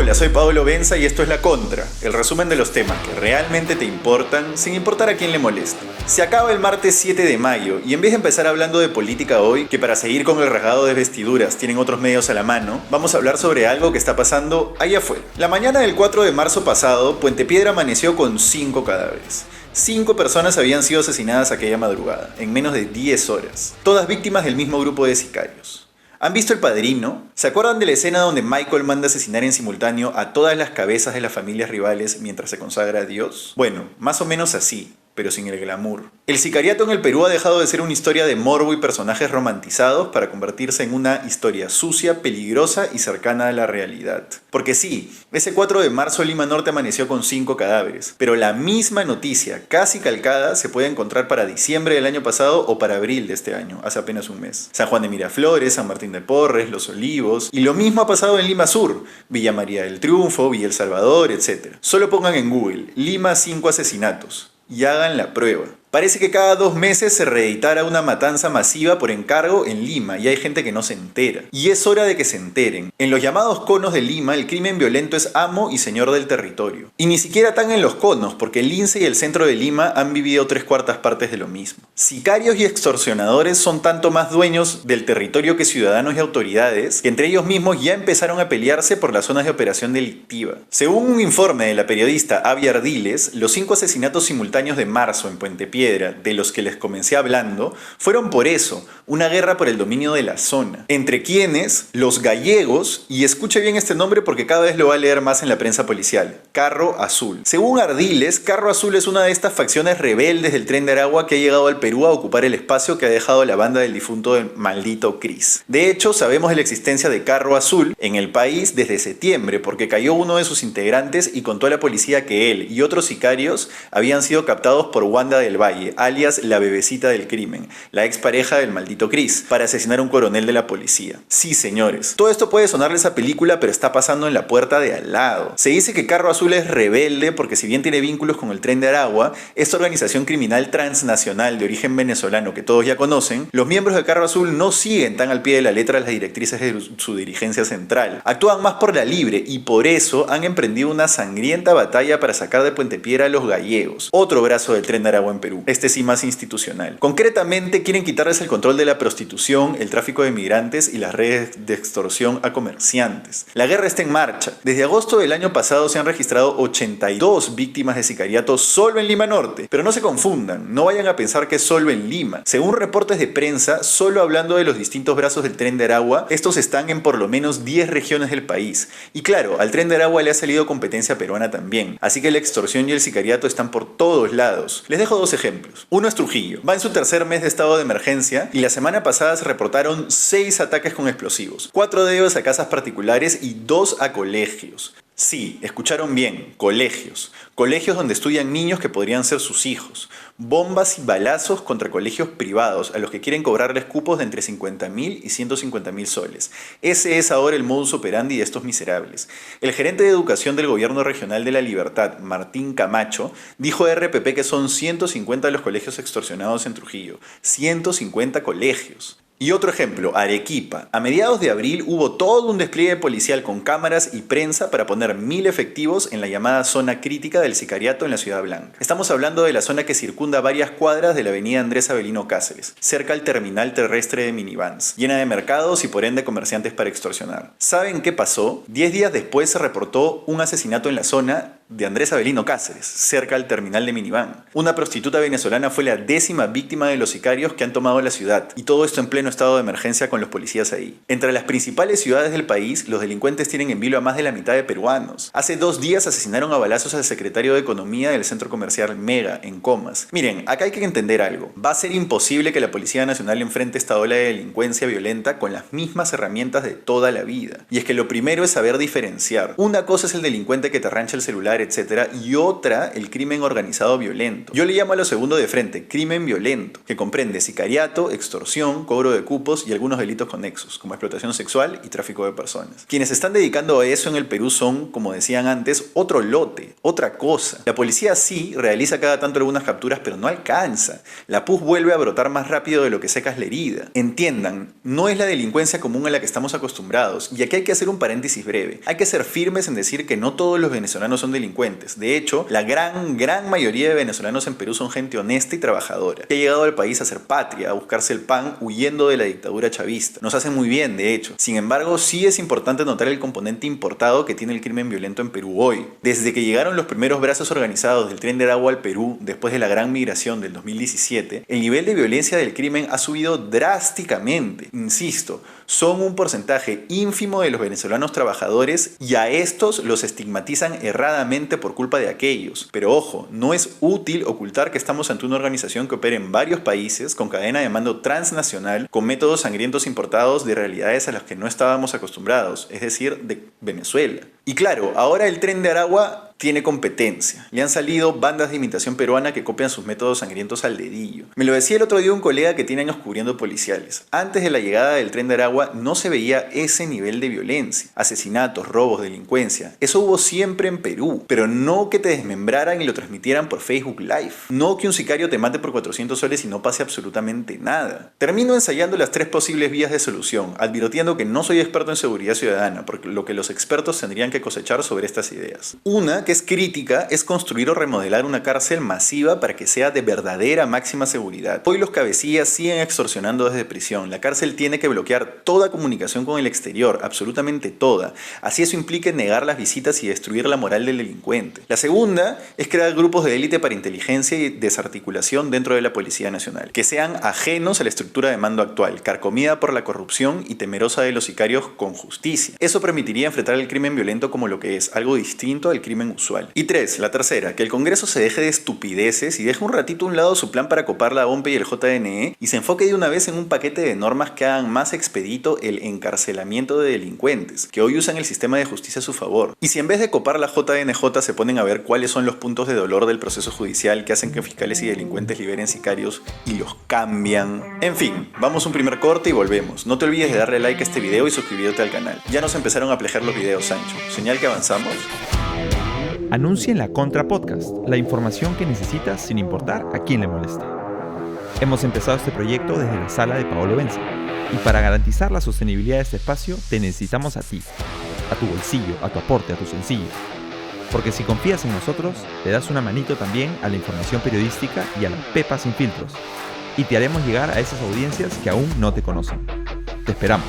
Hola, soy Pablo Benza y esto es La Contra, el resumen de los temas que realmente te importan sin importar a quién le moleste. Se acaba el martes 7 de mayo y en vez de empezar hablando de política hoy, que para seguir con el rasgado de vestiduras tienen otros medios a la mano, vamos a hablar sobre algo que está pasando allá afuera. La mañana del 4 de marzo pasado, Puente Piedra amaneció con 5 cadáveres. 5 personas habían sido asesinadas aquella madrugada, en menos de 10 horas, todas víctimas del mismo grupo de sicarios. ¿Han visto El Padrino? ¿Se acuerdan de la escena donde Michael manda asesinar en simultáneo a todas las cabezas de las familias rivales mientras se consagra a Dios? Bueno, más o menos así, pero sin el glamour. El sicariato en el Perú ha dejado de ser una historia de morbo y personajes romantizados para convertirse en una historia sucia, peligrosa y cercana a la realidad. Porque sí, ese 4 de marzo Lima Norte amaneció con 5 cadáveres, pero la misma noticia, casi calcada, se puede encontrar para diciembre del año pasado o para abril de este año, hace apenas un mes. San Juan de Miraflores, San Martín de Porres, Los Olivos, y lo mismo ha pasado en Lima Sur, Villa María del Triunfo, Villa El Salvador, etc. Solo pongan en Google, Lima 5 asesinatos, y hagan la prueba. Parece que cada 2 meses se reeditara una matanza masiva por encargo en Lima y hay gente que no se entera. Y es hora de que se enteren. En los llamados conos de Lima, el crimen violento es amo y señor del territorio. Y ni siquiera tan en los conos, porque el Lince y el centro de Lima han vivido 3/4 partes de lo mismo. Sicarios y extorsionadores son tanto más dueños del territorio que ciudadanos y autoridades, que entre ellos mismos ya empezaron a pelearse por las zonas de operación delictiva. Según un informe de la periodista Avia Ardiles, los 5 asesinatos simultáneos de marzo en Puente Piedra, de los que les comencé hablando, fueron por eso, una guerra por el dominio de la zona. ¿Entre quiénes? Los gallegos, y escuche bien este nombre porque cada vez lo va a leer más en la prensa policial, Carro Azul. Según Ardiles, Carro Azul es una de estas facciones rebeldes del Tren de Aragua que ha llegado al Perú a ocupar el espacio que ha dejado la banda del difunto maldito Cris. De hecho, sabemos de la existencia de Carro Azul en el país desde septiembre, porque cayó uno de sus integrantes y contó a la policía que él y otros sicarios habían sido captados por Wanda del Valle, alias la bebecita del crimen, la expareja del maldito Cris, para asesinar a un coronel de la policía. Sí, señores, todo esto puede sonarles a película, pero está pasando en la puerta de al lado. Se dice que Carro Azul es rebelde porque si bien tiene vínculos con el Tren de Aragua, esta organización criminal transnacional de origen venezolano que todos ya conocen, los miembros de Carro Azul no siguen tan al pie de la letra las directrices de su dirigencia central. Actúan más por la libre y por eso han emprendido una sangrienta batalla para sacar de Puente Piedra a los gallegos, otro brazo del Tren de Aragua en Perú. Este sí más institucional. Concretamente, quieren quitarles el control de la prostitución, el tráfico de migrantes y las redes de extorsión a comerciantes. La guerra está en marcha. Desde agosto del año pasado se han registrado 82 víctimas de sicariato solo en Lima Norte. Pero no se confundan, no vayan a pensar que es solo en Lima. Según reportes de prensa, solo hablando de los distintos brazos del Tren de Aragua, estos están en por lo menos 10 regiones del país. Y claro, al Tren de Aragua le ha salido competencia peruana también. Así que la extorsión y el sicariato están por todos lados. Les dejo 2 ejemplos. Uno es Trujillo. Va en su tercer mes de estado de emergencia y la semana pasada se reportaron 6 ataques con explosivos. 4 de ellos a casas particulares y 2 a colegios. Sí, escucharon bien, colegios. Colegios donde estudian niños que podrían ser sus hijos. Bombas y balazos contra colegios privados a los que quieren cobrarles cupos de entre 50.000 y 150.000 soles. Ese es ahora el modus operandi de estos miserables. El gerente de educación del gobierno regional de La Libertad, Martín Camacho, dijo a RPP que son 150 los colegios extorsionados en Trujillo. 150 colegios. Y otro ejemplo, Arequipa. A mediados de abril hubo todo un despliegue policial con cámaras y prensa para poner 1000 efectivos en la llamada zona crítica del sicariato en la Ciudad Blanca. Estamos hablando de la zona que circunda varias cuadras de la avenida Andrés Avelino Cáceres, cerca al terminal terrestre de minivans, llena de mercados y por ende comerciantes para extorsionar. ¿Saben qué pasó? 10 días después se reportó un asesinato en la zona de Andrés Avelino Cáceres, cerca al terminal de minivan. Una prostituta venezolana fue la 10ª víctima de los sicarios que han tomado la ciudad, y todo esto en pleno estado de emergencia con los policías ahí. Entre las principales ciudades del país, los delincuentes tienen en vilo a más de la mitad de peruanos. Hace 2 días asesinaron a balazos al secretario de Economía del centro comercial Mega, en Comas. Miren, acá hay que entender algo. Va a ser imposible que la Policía Nacional enfrente esta ola de delincuencia violenta con las mismas herramientas de toda la vida. Y es que lo primero es saber diferenciar. Una cosa es el delincuente que te arrancha el celular irregular, etc. Y otra, el crimen organizado violento. Yo le llamo a lo segundo de frente, crimen violento, que comprende sicariato, extorsión, cobro de cupos y algunos delitos conexos, como explotación sexual y tráfico de personas. Quienes se están dedicando a eso en el Perú son, como decían antes, otro lote, otra cosa. La policía sí realiza cada tanto algunas capturas, pero no alcanza. La pus vuelve a brotar más rápido de lo que secas la herida. Entiendan, no es la delincuencia común a la que estamos acostumbrados, y aquí hay que hacer un paréntesis breve. Hay que ser firmes en decir que no todos los venezolanos son delincuentes. De hecho, la gran mayoría de venezolanos en Perú son gente honesta y trabajadora, que ha llegado al país a ser patria, a buscarse el pan huyendo de la dictadura chavista. Nos hace muy bien, de hecho. Sin embargo, sí es importante notar el componente importado que tiene el crimen violento en Perú hoy. Desde que llegaron los primeros brazos organizados del Tren de Aragua al Perú, después de la gran migración del 2017, el nivel de violencia del crimen ha subido drásticamente. Insisto, son un porcentaje ínfimo de los venezolanos trabajadores y a estos los estigmatizan erradamente por culpa de aquellos. Pero ojo, no es útil ocultar que estamos ante una organización que opera en varios países, con cadena de mando transnacional, con métodos sangrientos importados de realidades a las que no estábamos acostumbrados, es decir, de Venezuela. Y claro, ahora el Tren de Aragua tiene competencia. Le han salido bandas de imitación peruana que copian sus métodos sangrientos al dedillo. Me lo decía el otro día un colega que tiene años cubriendo policiales. Antes de la llegada del Tren de Aragua no se veía ese nivel de violencia. Asesinatos, robos, delincuencia. Eso hubo siempre en Perú. Pero no que te desmembraran y lo transmitieran por Facebook Live. No que un sicario te mate por 400 soles y no pase absolutamente nada. Termino ensayando las 3 posibles vías de solución, advirtiendo que no soy experto en seguridad ciudadana, por lo que los expertos tendrían que cosechar sobre estas ideas. Una, que es crítica, es construir o remodelar una cárcel masiva para que sea de verdadera máxima seguridad. Hoy los cabecillas siguen extorsionando desde prisión. La cárcel tiene que bloquear toda comunicación con el exterior, absolutamente toda. Así eso implique negar las visitas y destruir la moral del delincuente. La segunda es crear grupos de élite para inteligencia y desarticulación dentro de la Policía Nacional, que sean ajenos a la estructura de mando actual, carcomida por la corrupción y temerosa de los sicarios con justicia. Eso permitiría enfrentar el crimen violento como lo que es, algo distinto al crimen usual. Y 3, la tercera, que el Congreso se deje de estupideces y deje un ratito a un lado su plan para copar la OMPE y el JNE y se enfoque de una vez en un paquete de normas que hagan más expedito el encarcelamiento de delincuentes, que hoy usan el sistema de justicia a su favor. Y si en vez de copar la JNJ se ponen a ver cuáles son los puntos de dolor del proceso judicial que hacen que fiscales y delincuentes liberen sicarios y los cambian. En fin, vamos a un primer corte y volvemos. No te olvides de darle like a este video y suscribirte al canal. Ya nos empezaron a plejar los videos, Sancho. ¿Señal que avanzamos? Anuncia en La Contra Podcast la información que necesitas sin importar a quién le moleste. Hemos empezado este proyecto desde la sala de Paolo Benza y para garantizar la sostenibilidad de este espacio te necesitamos a ti, a tu bolsillo, a tu aporte, a tu sencillo. Porque si confías en nosotros, le das una manito también a la información periodística y a la Pepa sin filtros y te haremos llegar a esas audiencias que aún no te conocen. Te esperamos.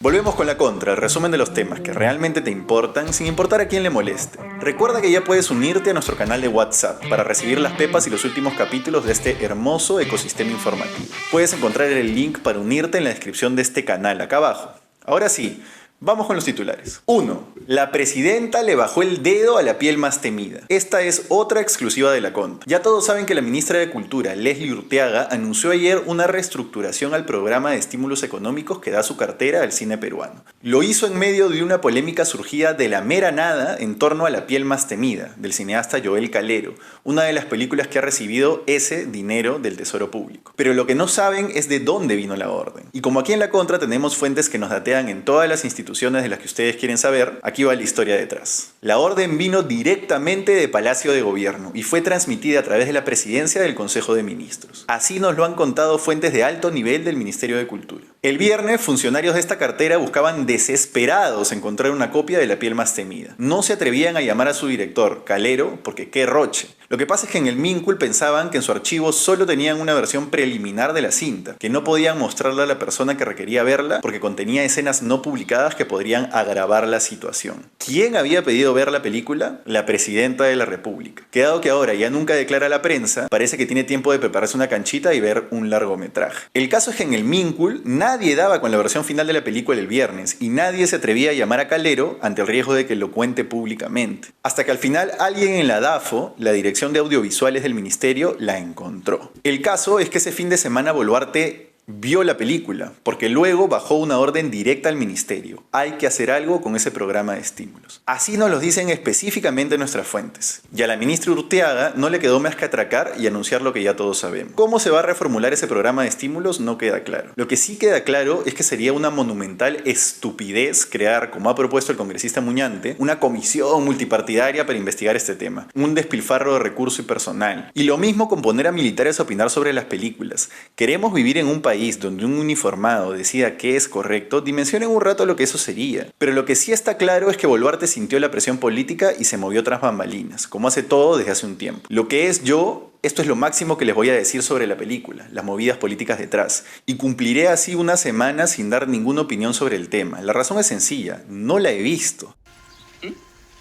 Volvemos con La Contra, el resumen de los temas que realmente te importan sin importar a quién le moleste. Recuerda que ya puedes unirte a nuestro canal de WhatsApp para recibir las pepas y los últimos capítulos de este hermoso ecosistema informativo. Puedes encontrar el link para unirte en la descripción de este canal acá abajo. Ahora sí, vamos con los titulares. 1. La presidenta le bajó el dedo a la piel más temida. Esta es otra exclusiva de La Contra. Ya todos saben que la ministra de Cultura, Leslie Urteaga, anunció ayer una reestructuración al programa de estímulos económicos que da su cartera al cine peruano. Lo hizo en medio de una polémica surgida de la mera nada en torno a La piel más temida, del cineasta Joel Calero, una de las películas que ha recibido ese dinero del Tesoro Público. Pero lo que no saben es de dónde vino la orden. Y como aquí en La Contra tenemos fuentes que nos datean en todas las instituciones de las que ustedes quieren saber, aquí va la historia detrás. La orden vino directamente de Palacio de Gobierno y fue transmitida a través de la presidencia del Consejo de Ministros. Así nos lo han contado fuentes de alto nivel del Ministerio de Cultura. El viernes, funcionarios de esta cartera buscaban desesperados encontrar una copia de La piel más temida. No se atrevían a llamar a su director, Calero, porque qué roche. Lo que pasa es que en el Mincul pensaban que en su archivo solo tenían una versión preliminar de la cinta, que no podían mostrarla a la persona que requería verla porque contenía escenas no publicadas que podrían agravar la situación. ¿Quién había pedido ver la película? La presidenta de la República. Quedado que ahora ya nunca declara a la prensa, parece que tiene tiempo de prepararse una canchita y ver un largometraje. El caso es que en el Mincul nadie daba con la versión final de la película el viernes y nadie se atrevía a llamar a Calero ante el riesgo de que lo cuente públicamente. Hasta que al final alguien en la DAFO, la Dirección de Audiovisuales del Ministerio, la encontró. El caso es que ese fin de semana Boluarte vio la película, porque luego bajó una orden directa al ministerio. Hay que hacer algo con ese programa de estímulos. Así nos lo dicen específicamente nuestras fuentes. Y a la ministra Urteaga no le quedó más que atracar y anunciar lo que ya todos sabemos. ¿Cómo se va a reformular ese programa de estímulos? No queda claro. Lo que sí queda claro es que sería una monumental estupidez crear, como ha propuesto el congresista Muñante, una comisión multipartidaria para investigar este tema. Un despilfarro de recursos y personal. Y lo mismo con poner a militares a opinar sobre las películas. Queremos vivir en un país donde un uniformado decida qué es correcto. Dimensionen un rato lo que eso sería. Pero lo que sí está claro es que Boluarte sintió la presión política y se movió tras bambalinas, como hace todo desde hace un tiempo. Lo que es yo, esto es lo máximo que les voy a decir sobre la película, las movidas políticas detrás. Y cumpliré así una semana sin dar ninguna opinión sobre el tema. La razón es sencilla, no la he visto.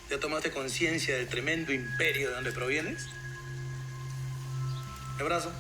¿Ya tomaste conciencia del tremendo imperio de donde provienes? Abrazo.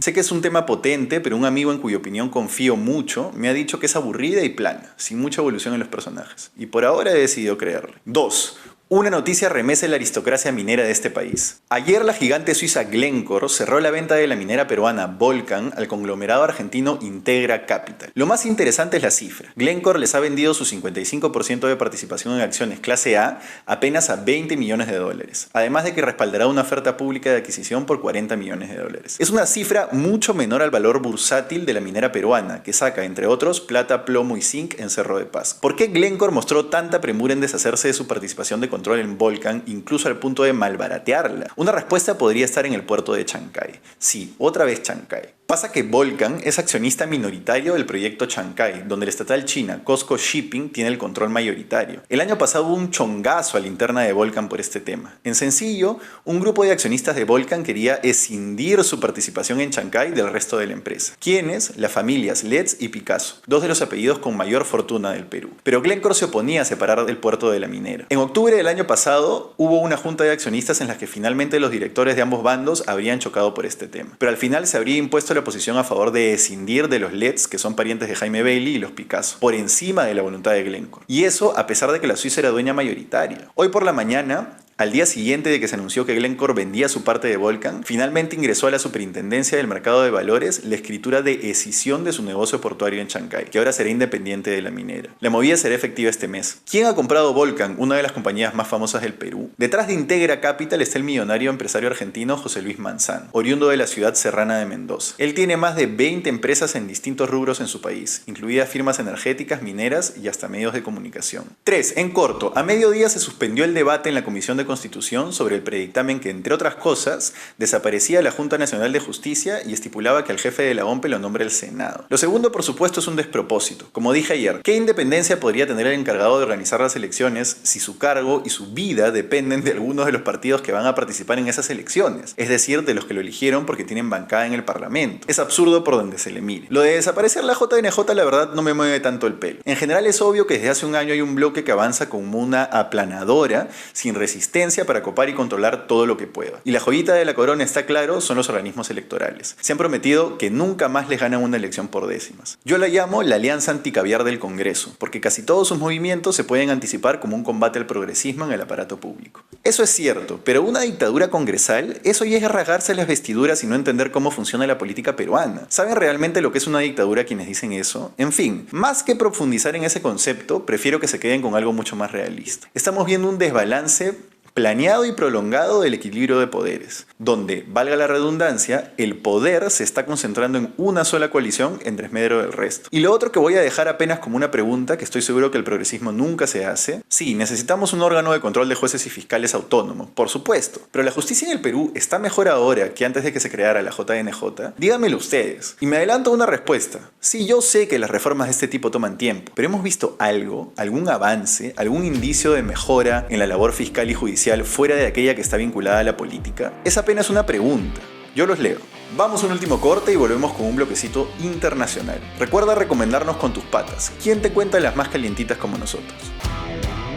Sé que es un tema potente, pero un amigo en cuya opinión confío mucho me ha dicho que es aburrida y plana, sin mucha evolución en los personajes. Y por ahora he decidido creerle. 2. Una noticia remece la aristocracia minera de este país. Ayer la gigante suiza Glencore cerró la venta de la minera peruana Volcan al conglomerado argentino Integra Capital. Lo más interesante es la cifra. Glencore les ha vendido su 55% de participación en acciones clase A apenas a $20 millones, además de que respaldará una oferta pública de adquisición por $40 millones. Es una cifra mucho menor al valor bursátil de la minera peruana, que saca, entre otros, plata, plomo y zinc en Cerro de Pasco. ¿Por qué Glencore mostró tanta premura en deshacerse de su participación de control en Volcan, incluso al punto de malbaratearla? Una respuesta podría estar en el puerto de Chancay. Sí, otra vez Chancay. Pasa que Volcan es accionista minoritario del proyecto Chancay, donde la estatal china COSCO Shipping tiene el control mayoritario. El año pasado hubo un chongazo a la interna de Volcan por este tema. En sencillo, un grupo de accionistas de Volcan quería escindir su participación en Chancay del resto de la empresa. ¿Quiénes? Las familias Letts y Picasso, dos de los apellidos con mayor fortuna del Perú. Pero Glencore se oponía a separar el puerto de la minera. En octubre del año pasado hubo una junta de accionistas en la que finalmente los directores de ambos bandos habrían chocado por este tema. Pero al final se habría impuesto la posición a favor de escindir de los Letts, que son parientes de Jaime Bailey, y los Picasso, por encima de la voluntad de Glencore. Y eso a pesar de que la Suiza era dueña mayoritaria. Hoy por la mañana, al día siguiente de que se anunció que Glencore vendía su parte de Volcan, finalmente ingresó a la Superintendencia del Mercado de Valores la escritura de escisión de su negocio portuario en Chancay, que ahora será independiente de la minera. La movida será efectiva este mes. ¿Quién ha comprado Volcan, una de las compañías más famosas del Perú? Detrás de Integra Capital está el millonario empresario argentino José Luis Manzano, oriundo de la ciudad serrana de Mendoza. Él tiene más de 20 empresas en distintos rubros en su país, incluidas firmas energéticas, mineras y hasta medios de comunicación. 3. En corto, a mediodía se suspendió el debate en la Comisión de Constitución sobre el predictamen que, entre otras cosas, desaparecía la Junta Nacional de Justicia y estipulaba que al jefe de la OMPE lo nombre el Senado. Lo segundo, por supuesto, es un despropósito. Como dije ayer, ¿qué independencia podría tener el encargado de organizar las elecciones si su cargo y su vida dependen de algunos de los partidos que van a participar en esas elecciones? Es decir, de los que lo eligieron porque tienen bancada en el Parlamento. Es absurdo por donde se le mire. Lo de desaparecer la JNJ, la verdad, no me mueve tanto el pelo. En general es obvio que desde hace un año hay un bloque que avanza como una aplanadora sin resistencia para copar y controlar todo lo que pueda. Y la joyita de la corona, está claro, son los organismos electorales. Se han prometido que nunca más les ganan una elección por décimas. Yo la llamo la alianza anticaviar del Congreso, porque casi todos sus movimientos se pueden anticipar como un combate al progresismo en el aparato público. Eso es cierto, pero una dictadura congresal, eso ya es rasgarse las vestiduras y no entender cómo funciona la política peruana. ¿Saben realmente lo que es una dictadura quienes dicen eso? En fin, más que profundizar en ese concepto, prefiero que se queden con algo mucho más realista. Estamos viendo un desbalance planeado y prolongado del equilibrio de poderes, donde, valga la redundancia, el poder se está concentrando en una sola coalición en desmedro del resto. Y lo otro que voy a dejar apenas como una pregunta, que estoy seguro que el progresismo nunca se hace: sí, necesitamos un órgano de control de jueces y fiscales autónomo, por supuesto, pero la justicia en el Perú está mejor ahora que antes de que se creara la JNJ. Díganmelo ustedes. Y me adelanto a una respuesta. Sí, yo sé que las reformas de este tipo toman tiempo, pero hemos visto algo, algún avance, algún indicio de mejora en la labor fiscal y judicial fuera de aquella que está vinculada a la política. Es apenas una pregunta. Yo los leo. Vamos a un último corte y volvemos con un bloquecito internacional. Recuerda recomendarnos con tus patas. ¿Quién te cuenta las más calientitas como nosotros?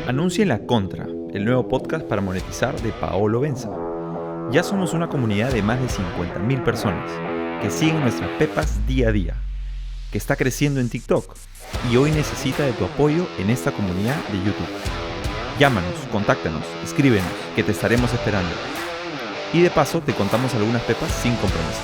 Anuncia en La Contra, el nuevo podcast para monetizar de Paolo Benza. Ya somos una comunidad de más de 50.000 personas que siguen nuestras pepas día a día, que está creciendo en TikTok y hoy necesita de tu apoyo en esta comunidad de YouTube. Llámanos, contáctanos, escríbenos, que te estaremos esperando. Y de paso te contamos algunas pepas sin compromiso.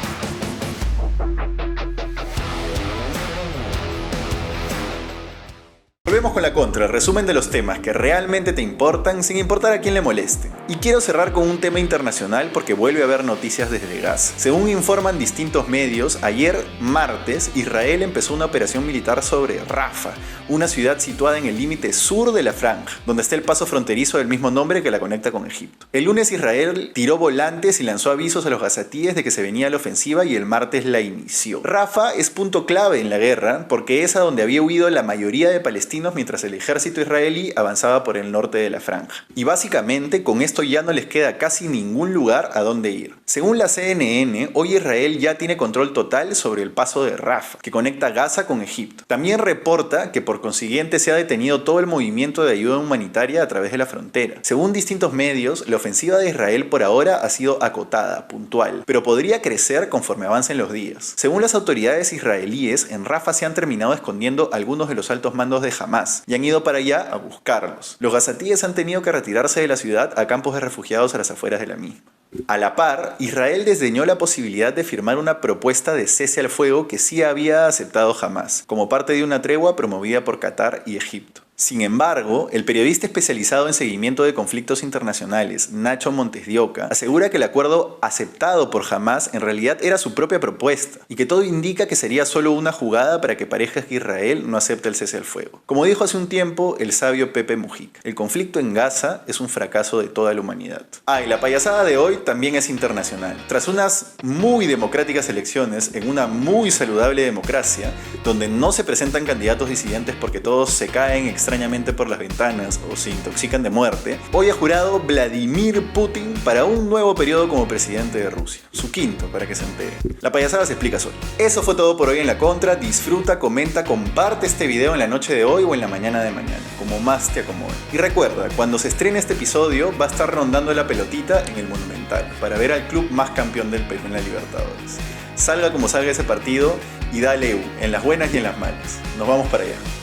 Volvemos con la contra, el resumen de los temas que realmente te importan sin importar a quién le moleste. Y quiero cerrar con un tema internacional porque vuelve a haber noticias desde Gaza. Según informan distintos medios, ayer martes Israel empezó una operación militar sobre Rafah, una ciudad situada en el límite sur de la franja, donde está el paso fronterizo del mismo nombre que la conecta con Egipto. El lunes Israel tiró volantes y lanzó avisos a los gazatíes de que se venía la ofensiva y el martes la inició. Rafah es punto clave en la guerra porque es a donde había huido la mayoría de palestinos mientras el ejército israelí avanzaba por el norte de la franja. Y básicamente con esto ya no les queda casi ningún lugar a donde ir. Según la CNN, hoy Israel ya tiene control total sobre el paso de Rafah, que conecta Gaza con Egipto. También reporta que por consiguiente se ha detenido todo el movimiento de ayuda humanitaria a través de la frontera. Según distintos medios, la ofensiva de Israel por ahora ha sido acotada, puntual, pero podría crecer conforme avancen los días. Según las autoridades israelíes, en Rafah se han terminado escondiendo algunos de los altos mandos de Hamas y han ido para allá a buscarlos. Los gazatíes han tenido que retirarse de la ciudad a campos de refugiados a las afueras de la misma. A la par, Israel desdeñó la posibilidad de firmar una propuesta de cese al fuego que sí había aceptado Hamas, como parte de una tregua promovida por Qatar y Egipto. Sin embargo, el periodista especializado en seguimiento de conflictos internacionales, Nacho Montes de Oca, asegura que el acuerdo aceptado por Hamas en realidad era su propia propuesta y que todo indica que sería solo una jugada para que parezca que Israel no acepte el cese al fuego. Como dijo hace un tiempo el sabio Pepe Mujica, el conflicto en Gaza es un fracaso de toda la humanidad. Y la payasada de hoy también es internacional. Tras unas muy democráticas elecciones en una muy saludable democracia, donde no se presentan candidatos disidentes porque todos se caen extrañamente por las ventanas o se intoxican de muerte, hoy ha jurado Vladimir Putin para un nuevo periodo como presidente de Rusia. Su quinto, para que se entere. La payasada se explica sola. Eso fue todo por hoy en La Contra. Disfruta, comenta, comparte este video en la noche de hoy o en la mañana de mañana, como más te acomode. Y recuerda, cuando se estrene este episodio va a estar rondando la pelotita en el Monumental para ver al club más campeón del Perú en la Libertadores. Salga como salga ese partido y dale U, en las buenas y en las malas. Nos vamos para allá.